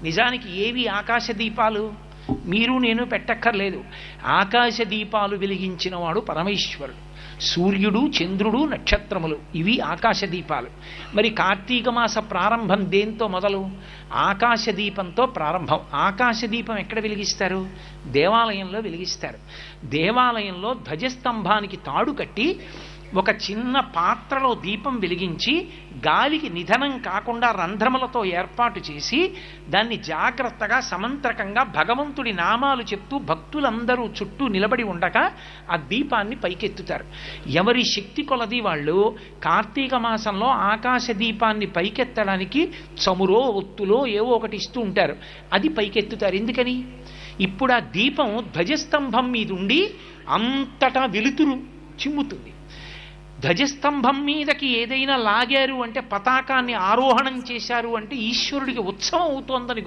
నిజానికి ఏవి ఆకాశ దీపాలు? మీరు నేను పెట్టక్కర్లేదు. ఆకాశ దీపాలు వెలిగించిన వాడు పరమేశ్వరుడు. సూర్యుడు, చంద్రుడు, నక్షత్రములు ఇవి ఆకాశ దీపాలు. మరి కార్తీక మాస ప్రారంభం దేంతో మొదలు? ఆకాశ దీపంతో ప్రారంభం. ఆకాశ దీపం ఎక్కడ వెలిగిస్తారు? దేవాలయంలో వెలిగిస్తారు. దేవాలయంలో ధ్వజస్తంభానికి తాడు కట్టి ఒక చిన్న పాత్రలో దీపం వెలిగించి గాలికి నిధనం కాకుండా రంధ్రములతో ఏర్పాటు చేసి దాన్ని జాగ్రత్తగా సమంత్రకంగా భగవంతుడి నామాలు చెప్తూ భక్తులందరూ చుట్టూ నిలబడి ఉండగా ఆ దీపాన్ని పైకెత్తుతారు. ఎవరి శక్తి కొలది వాళ్ళు కార్తీక మాసంలో ఆకాశ దీపాన్ని పైకెత్తడానికి చమురో ఒత్తులో ఏవో ఒకటి ఇస్తూ ఉంటారు. అది పైకెత్తుతారు. ఎందుకని? ఇప్పుడు ఆ దీపం ధ్వజస్తంభం మీద ఉండి అంతటా వెలుతురు చిమ్ముతుంది. ధ్వజస్తంభం మీదకి ఏదైనా లాగారు అంటే, పతాకాన్ని ఆరోహణం చేశారు అంటే ఈశ్వరుడికి ఉత్సవం అవుతోందని